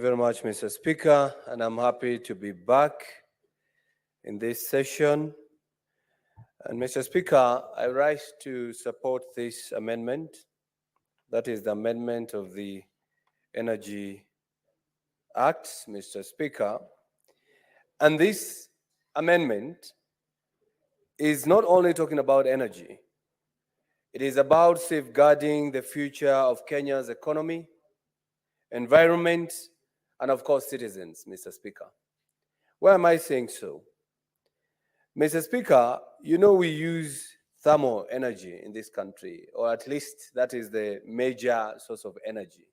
Very much, Mr. Speaker, and I'm happy to be back in this session. And Mr. Speaker, I rise to support this amendment. That is the amendment of the Energy Act, Mr. Speaker. And this amendment is not only talking about energy, it is about safeguarding the future of Kenya's economy, environment, and of course, citizens, Mr. Speaker. Why am I saying so? Mr. Speaker, you know we use thermal energy in this country, or at least that is the major source of energy.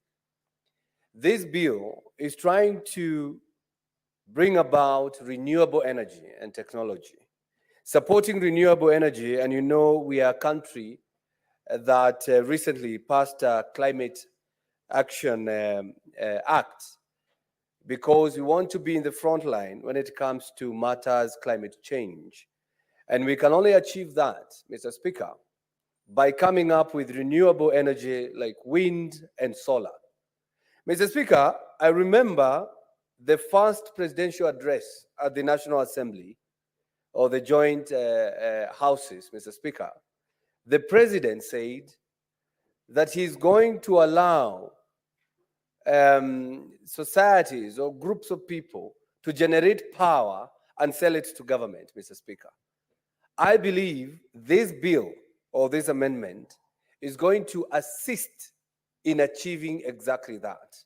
This bill is trying to bring about renewable energy and technology, supporting renewable energy, and you know we are a country that recently passed a climate action act because we want to be in the front line when it comes to matters climate change. And we can only achieve that, Mr. Speaker, by coming up with renewable energy like wind and solar. Mr. Speaker, I remember the first presidential address at the National Assembly or the joint houses, Mr. Speaker. The president said that he's going to allow societies or groups of people to generate power and sell it to government, Mr. Speaker. I believe this bill or this amendment is going to assist in achieving exactly that.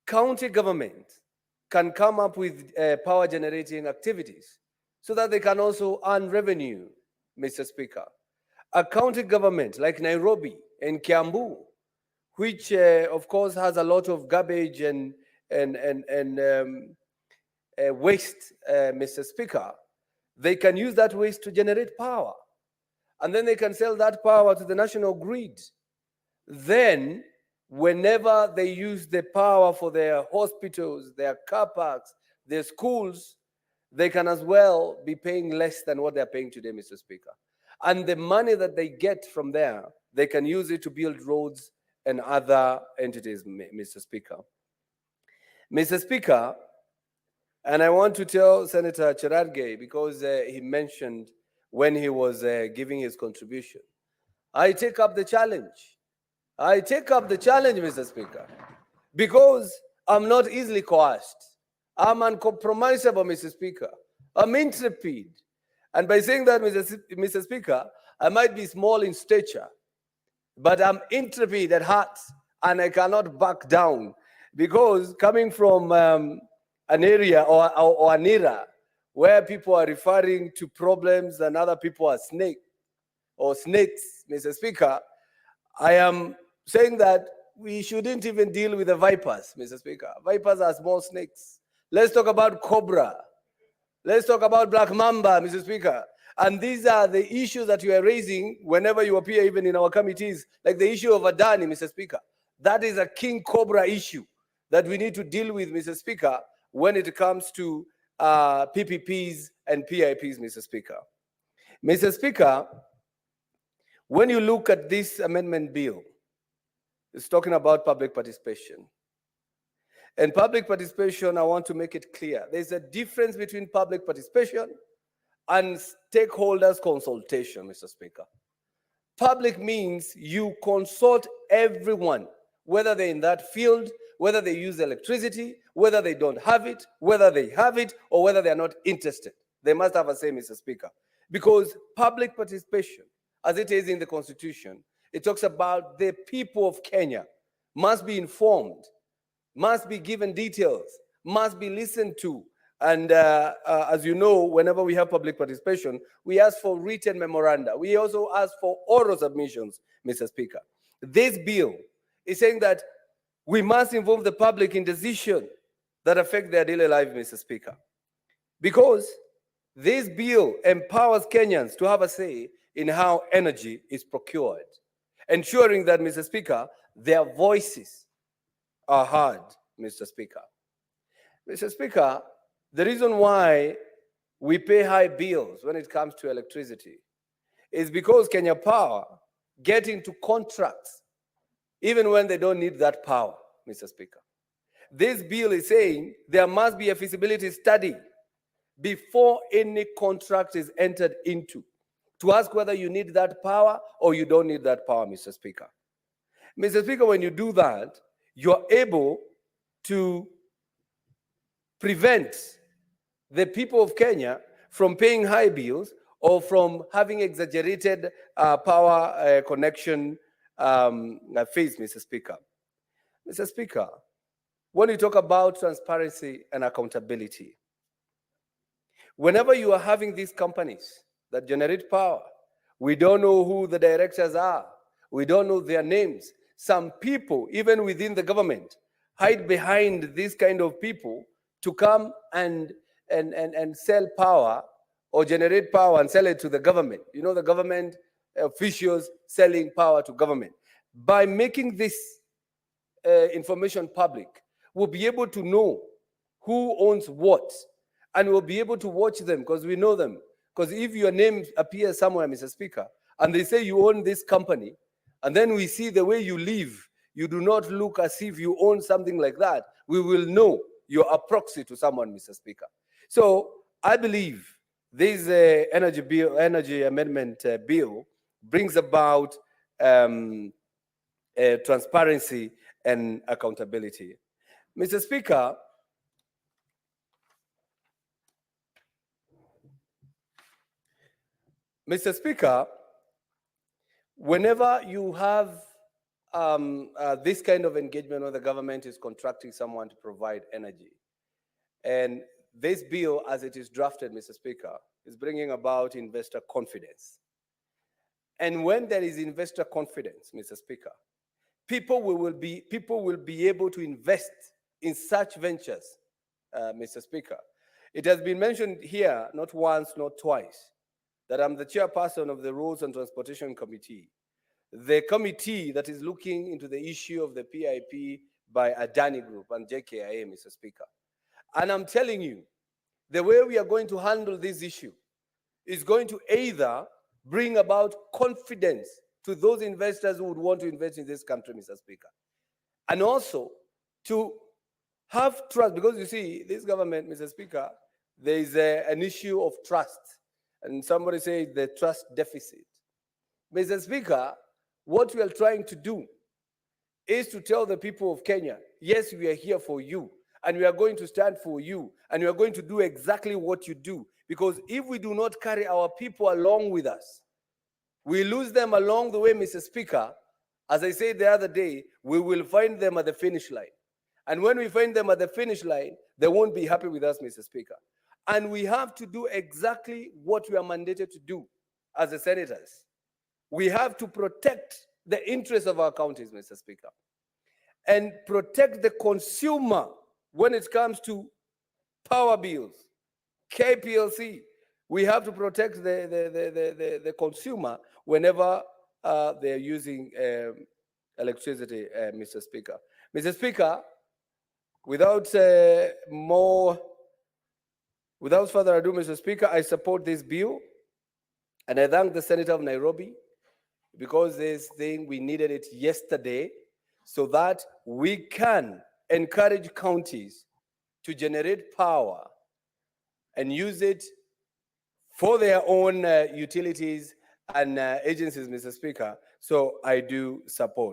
County government can come up with power generating activities so that they can also earn revenue, Mr. Speaker. A county government like Nairobi and Kiambu, which of course has a lot of garbage and waste, Mr. Speaker, they can use that waste to generate power. And then they can sell that power to the national grid. Then, whenever they use the power for their hospitals, their car parks, their schools, they can as well be paying less than what they're paying today, Mr. Speaker. And the money that they get from there, they can use it to build roads and other entities, Mr. Speaker. Mr. Speaker, and I want to tell Senator Cherargei, because he mentioned when he was giving his contribution, I take up the challenge. I take up the challenge, Mr. Speaker, because I'm not easily coerced. I'm uncompromisable, Mr. Speaker. I'm intrepid. And by saying that, Mr. Speaker, I might be small in stature, but I'm intrepid at heart, and I cannot back down, because coming from an area or an era where people are referring to problems and other people are snakes, Mr. Speaker, I am saying that we shouldn't even deal with the vipers, Mr. Speaker. Vipers are small snakes. Let's talk about Cobra. Let's talk about Black Mamba, Mr. Speaker. And these are the issues that you are raising whenever you appear, even in our committees, like the issue of Adani, Mr. Speaker. That is a King Cobra issue that we need to deal with, Mr. Speaker, when it comes to PPPs and PIPs, Mr. Speaker. Mr. Speaker, when you look at this amendment bill, it's talking about public participation. And public participation, I want to make it clear. There's a difference between public participation and stakeholders consultation, Mr. Speaker. Public means you consult everyone, whether they're in that field, whether they use electricity, whether they don't have it, whether they have it, or whether they're not interested. They must have a say, Mr. Speaker. Because public participation, as it is in the Constitution, it talks about the people of Kenya must be informed, must be given details, must be listened to. And as you know, whenever we have public participation, we ask for written memoranda. We also ask for oral submissions, Mr. Speaker. This bill is saying that we must involve the public in decisions that affect their daily life, Mr. Speaker. Because this bill empowers Kenyans to have a say in how energy is procured, ensuring that, Mr. Speaker, their voices are heard, Mr. Speaker. Mr. Speaker, the reason why we pay high bills when it comes to electricity is because Kenya Power get into contracts even when they don't need that power, Mr. Speaker. this bill is saying there must be a feasibility study before any contract is entered into, to ask whether you need that power or you don't need that power, Mr. Speaker. Mr. Speaker, when you do that, you're able to prevent the people of Kenya from paying high bills or from having exaggerated power connection fees, Mr. Speaker. Mr. Speaker, when you talk about transparency and accountability, whenever you are having these companies that generate power, we don't know who the directors are. We don't know their names. Some people, even within the government, hide behind these kind of people to come and sell power or generate power and sell it to the government. You know, the government officials selling power to government. By making this information public, we'll be able to know who owns what, and we'll be able to watch them because we know them. Because if your name appears somewhere, Mr. Speaker, and they say you own this company, and then we see the way you live, you do not look as if you own something like that, we will know you're a proxy to someone, Mr. Speaker. So I believe this energy amendment bill brings about transparency and accountability. Mr. Speaker, whenever you have this kind of engagement where the government is contracting someone to provide energy, and this bill, as it is drafted, Mr. Speaker, is bringing about investor confidence. And when there is investor confidence, Mr. Speaker, people will be able to invest in such ventures, Mr. Speaker. It has been mentioned here, not once, not twice, that I'm the chairperson of the Roads and Transportation Committee, the committee that is looking into the issue of the PIP by Adani Group and JKIA, Mr. Speaker. And I'm telling you, the way we are going to handle this issue is going to either bring about confidence to those investors who would want to invest in this country, Mr. Speaker, and also to have trust, because you see, this government, Mr. Speaker, there is an issue of trust, and somebody says the trust deficit. Mr. Speaker, what we are trying to do is to tell the people of Kenya, yes, we are here for you, and we are going to stand for you, and we are going to do exactly what you do. Because if we do not carry our people along with us, we lose them along the way, Mr. Speaker. As I said the other day, we will find them at the finish line. And when we find them at the finish line, they won't be happy with us, Mr. Speaker. And we have to do exactly what we are mandated to do as the senators. We have to protect the interests of our counties, Mr. Speaker, and protect the consumer when it comes to power bills, KPLC. We have to protect the consumer whenever they're using electricity, Mr. Speaker. Mr. Speaker, without further ado, Mr. Speaker, I support this bill, and I thank the Senator of Nairobi, because this thing, we needed it yesterday so that we can encourage counties to generate power and use it for their own utilities and agencies, Mr. Speaker. So I do support.